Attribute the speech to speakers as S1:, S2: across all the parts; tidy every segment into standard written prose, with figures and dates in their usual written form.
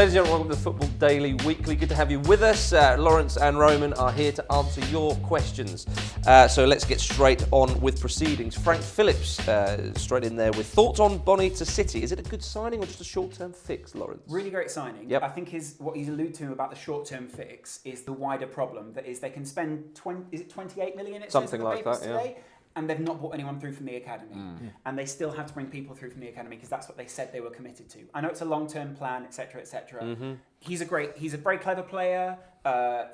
S1: Ladies and gentlemen, welcome to the Football Daily Weekly. Good to have you with us. Laurence and Roman are here to answer your questions. So let's get straight on with proceedings. Frank Phillips, straight in there with thoughts on Banita City. Is it a good signing or just a short-term fix, Laurence?
S2: Really great signing.
S1: Yep.
S2: I think what he's alluded to about the short-term fix is the wider problem. That is, they can spend 28 million.
S1: Something like that,
S2: today, and they've not brought anyone through from the academy, and they still have to bring people through from the academy because that's what they said they were committed to. I know it's a long-term plan, etc., etc. He's a very clever player.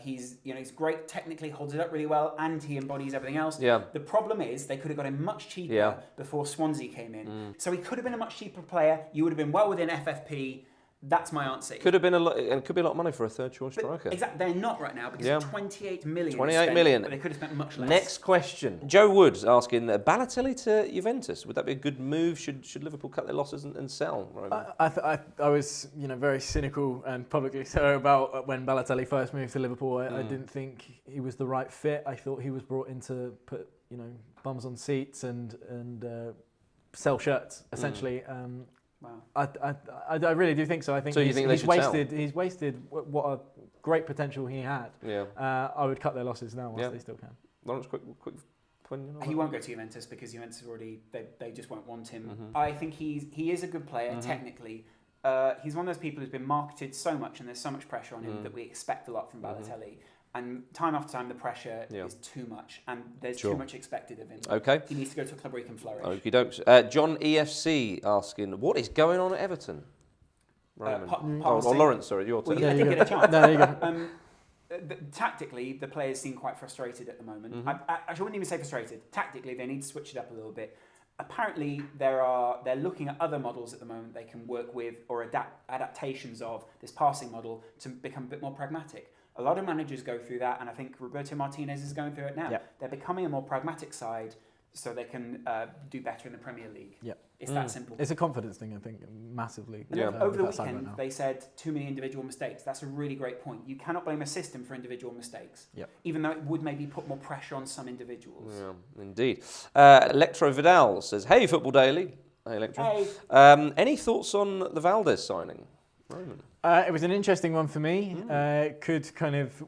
S2: He's great technically, holds it up really well, and he embodies everything else.
S1: Yeah.
S2: The problem is they could have got him much cheaper before Swansea came in. So he could have been a much cheaper player. You would have been well within FFP. That's my answer.
S1: Could have been a lot, and it could be a lot of money for a third choice striker.
S2: Exactly, they're not right now because 28 million.
S1: 28 million.
S2: But they could have spent much less.
S1: Next question. Joe Woods asking, Balotelli to Juventus, would that be a good move? Should Liverpool cut their losses and sell? Roman?
S3: I was very cynical and publicly so about when Balotelli first moved to Liverpool. I didn't think he was the right fit. I thought he was brought in to put bums on seats and sell shirts essentially.
S2: Wow.
S3: I really do think so. I think
S1: so. You think
S3: he's wasted what a great potential he had.
S1: Yeah.
S3: I would cut their losses now whilst they still can.
S1: Lawrence, quick opinion on
S2: He
S1: that?
S2: won't go to Juventus because Juventus already they just won't want him. I think he is a good player technically. He's one of those people who's been marketed so much and there's so much pressure on him that we expect a lot from Balotelli. And time after time, the pressure is too much, and there's too much expected of him.
S1: Okay.
S2: He needs to go to a club where he can flourish.
S1: Okie dokes. John EFC asking, what is going on at Everton? Roman. Or Lawrence, sorry, your turn.
S2: Well, I didn't get a chance.
S3: No, there you go.
S2: Tactically, the players seem quite frustrated at the moment. I wouldn't even say frustrated. Tactically, they need to switch it up a little bit. Apparently, they're looking at other models at the moment they can work with or adaptations of this passing model to become a bit more pragmatic. A lot of managers go through that, and I think Roberto Martinez is going through it now. Yep. They're becoming a more pragmatic side so they can do better in the Premier League.
S3: Yep.
S2: It's that simple.
S3: It's a confidence thing, I think, massively.
S2: And over the weekend, they said too many individual mistakes. That's a really great point. You cannot blame a system for individual mistakes, even though it would maybe put more pressure on some individuals.
S1: Yeah, indeed. Electro Vidal says, hey, Football Daily. Hey, Electro.
S2: Hey.
S1: Any thoughts on the Valdez signing, Roman?
S3: It was an interesting one for me. It could kind of,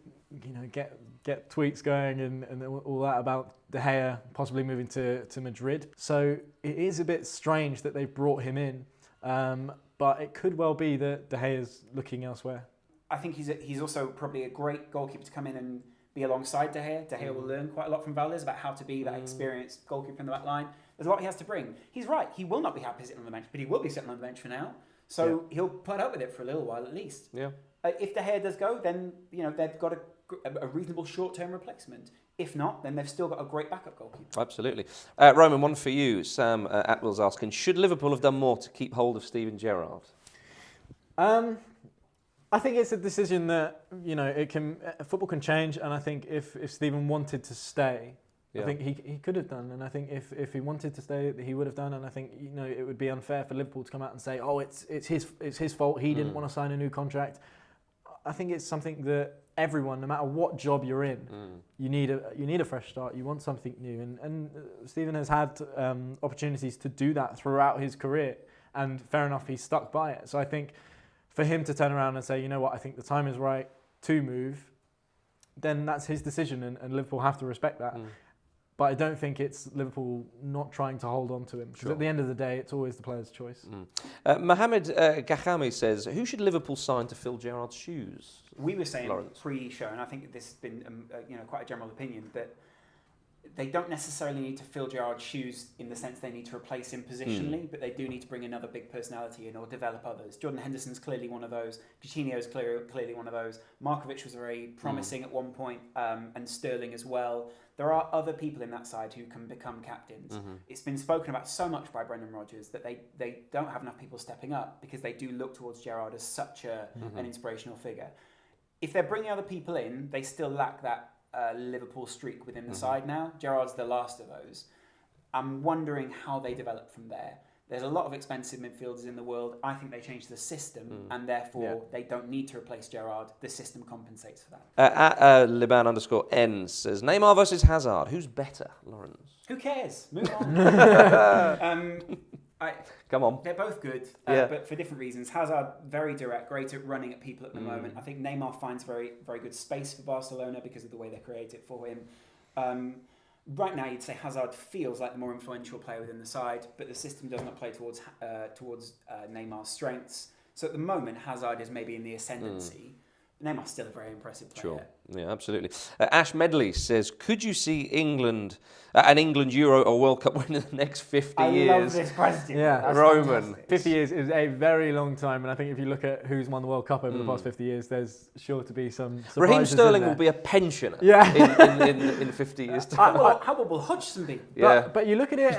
S3: get tweets going and all that about De Gea possibly moving to Madrid. So it is a bit strange that they've brought him in, but it could well be that De Gea is looking elsewhere.
S2: I think he's also probably a great goalkeeper to come in and be alongside De Gea. De Gea will learn quite a lot from Valdez about how to be that experienced goalkeeper in the back line. There's a lot he has to bring. He's right. He will not be happy sitting on the bench, but he will be sitting on the bench for now. So he'll put up with it for a little while at least.
S1: Yeah.
S2: If De Gea does go, then they've got a reasonable short-term replacement. If not, then they've still got a great backup goalkeeper.
S1: Absolutely. Roman, one for you. Sam Atwell's asking, should Liverpool have done more to keep hold of Steven Gerrard?
S3: I think it's a decision that football can change, and I think if Steven wanted to stay, I think he could have done, and I think if he wanted to stay, he would have done, and I think it would be unfair for Liverpool to come out and say, oh, it's his fault, he didn't want to sign a new contract. I think it's something that everyone, no matter what job you're in, you need a fresh start. You want something new, and Steven has had opportunities to do that throughout his career, and fair enough, he's stuck by it. So I think for him to turn around and say, you know what, I think the time is right to move, then that's his decision, and Liverpool have to respect that. But I don't think it's Liverpool not trying to hold on to him. Because at the end of the day, it's always the player's choice.
S1: Mohamed Gahami says, who should Liverpool sign to fill Gerrard's shoes?
S2: We were saying
S1: Laurence.
S2: pre-show, and I think this has been quite a general opinion, that they don't necessarily need to fill Gerrard's shoes in the sense they need to replace him positionally, but they do need to bring another big personality in or develop others. Jordan Henderson's clearly one of those. Coutinho's clearly one of those. Markovic was very promising at one point, and Sterling as well. There are other people in that side who can become captains. It's been spoken about so much by Brendan Rodgers that they don't have enough people stepping up because they do look towards Gerrard as such an inspirational figure. If they're bringing other people in, they still lack that Liverpool streak within the side now. Gerrard's the last of those. I'm wondering how they develop from there. There's a lot of expensive midfielders in the world. I think they changed the system, and therefore they don't need to replace Gerrard. The system compensates for that.
S1: Liban_N says, Neymar versus Hazard. Who's better, Lawrence?
S2: Who cares? Move on.
S1: Come on.
S2: They're both good, but for different reasons. Hazard, very direct, great at running at people at the moment. I think Neymar finds very, very good space for Barcelona because of the way they create it for him. Right now, you'd say Hazard feels like the more influential player within the side, but the system does not play towards Neymar's strengths. So at the moment, Hazard is maybe in the ascendancy. Neymar's still a very impressive player.
S1: Sure. Yeah, absolutely. Ash Medley says, could you see England, an England Euro or World Cup win in the next 50 years?
S2: I love this question.
S3: Yeah.
S2: That's
S1: Roman.
S2: fantastic.
S3: 50 years is a very long time, and I think if you look at who's won the World Cup over the past 50 years, there's sure to be some surprises.
S1: Raheem Sterling
S3: in
S1: will
S3: there.
S1: be a pensioner in 50 years' time.
S2: How old will Hodgson be?
S1: Yeah.
S3: But you look at it,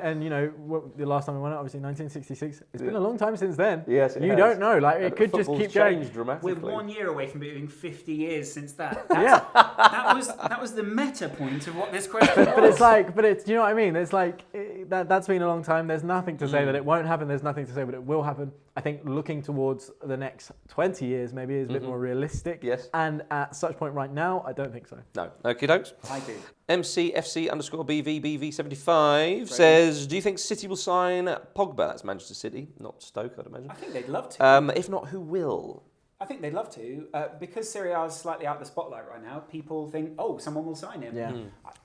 S3: and you know the last time we won it, obviously 1966. It's been a long time since then.
S1: Yes, it
S3: you
S1: has.
S3: don't know. Like it could just
S1: Football's
S3: keep going.
S1: changed dramatically.
S2: We're 1 year away from it being 50 years since that.
S3: Yeah.
S2: That was the meta point of what this question was.
S3: But it's you know what I mean. It's like that's been a long time. There's nothing to say that it won't happen. There's nothing to say that it will happen. I think looking towards the next 20 years maybe is a bit more realistic.
S1: Yes.
S3: And at such point right now, I don't think so.
S1: No. Okie dokes.
S2: I do.
S1: MCFC_BVBV75 says, do you think City will sign Pogba? That's Manchester City, not Stoke, I'd imagine.
S2: I think they'd love to.
S1: If not, who will?
S2: I think they'd love to. Because Serie A is slightly out of the spotlight right now, people think, oh, someone will sign him.
S3: Yeah.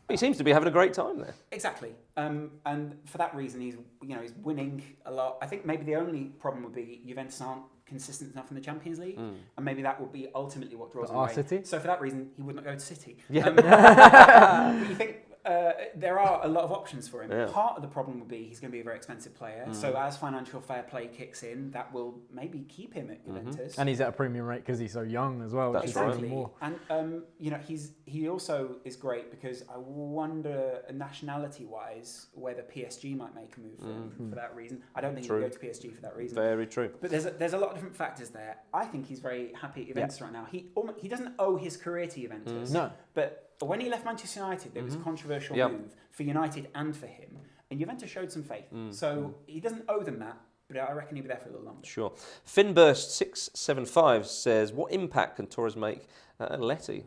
S1: He seems to be having a great time there.
S2: Exactly. And for that reason, he's winning a lot. I think maybe the only problem would be Juventus aren't consistent enough in the Champions League, and maybe that would be ultimately what draws him away.
S3: City?
S2: So for that reason, he would not go to City.
S1: Yeah.
S2: But you think there are a lot of options for him.
S1: Yeah.
S2: Part of the problem will be he's going to be a very expensive player. So as financial fair play kicks in, that will maybe keep him at Juventus.
S3: And he's at a premium rate because he's so young as well.
S1: That's
S3: which is
S1: right.
S3: even more.
S2: And he also is great because I wonder nationality-wise whether PSG might make a move for him for that reason. I don't think he'll go to PSG for that reason.
S1: Very true.
S2: But there's a lot of different factors there. I think he's very happy at Juventus right now. He doesn't owe his career to Juventus.
S3: No.
S2: But when he left Manchester United, there was a controversial move for United and for him, and Juventus showed some faith. So he doesn't owe them that, but I reckon he'll be there for a little longer.
S1: Sure. Finburst675 says, what impact can Torres make at Atleti?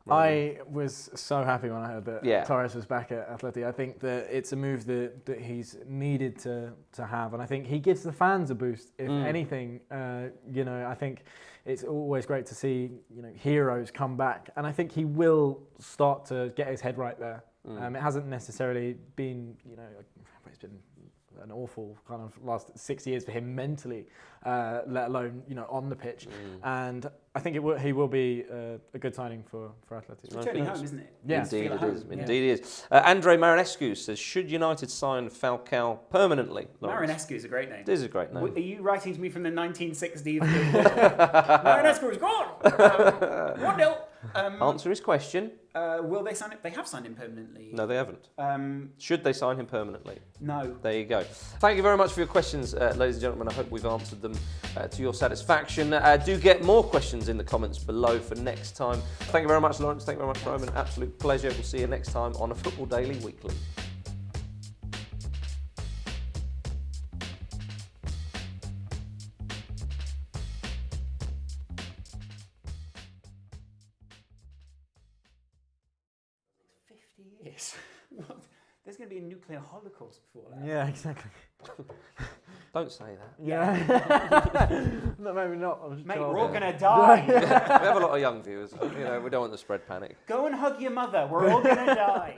S3: I was so happy when I heard that Torres was back at Atleti. I think that it's a move that he's needed to have, and I think he gives the fans a boost. If anything, I think it's always great to see heroes come back, and I think he will start to get his head right there. It hasn't necessarily been, it's been an awful kind of last 6 years for him mentally, let alone on the pitch. And I think he will be a good signing for Atleti.
S2: It's returning home, isn't it?
S3: Yeah.
S1: Indeed it is. Indeed it is. Andre Marinescu says, should United sign Falcao permanently?
S2: Marinescu is a great name.
S1: It is a great name.
S2: Are you writing to me from the 1960s? Marinescu is gone. 1-0.
S1: Answer his question.
S2: Will they sign it? They have signed him permanently.
S1: No, they haven't. Should they sign him permanently?
S2: No.
S1: There you go. Thank you very much for your questions, ladies and gentlemen. I hope we've answered them to your satisfaction. Do get more questions in the comments below for next time. Thank you very much, Laurence. Thank you very much, Roman. Absolute pleasure. We'll see you next time on a Football Daily Weekly.
S2: Years. What? There's going to be a nuclear holocaust before that.
S3: Yeah, exactly.
S1: Don't say that.
S3: Yeah. No, maybe not.
S2: Mate, we're all going to die.
S1: We have a lot of young viewers. We don't want the spread panic.
S2: Go and hug your mother. We're all going to die.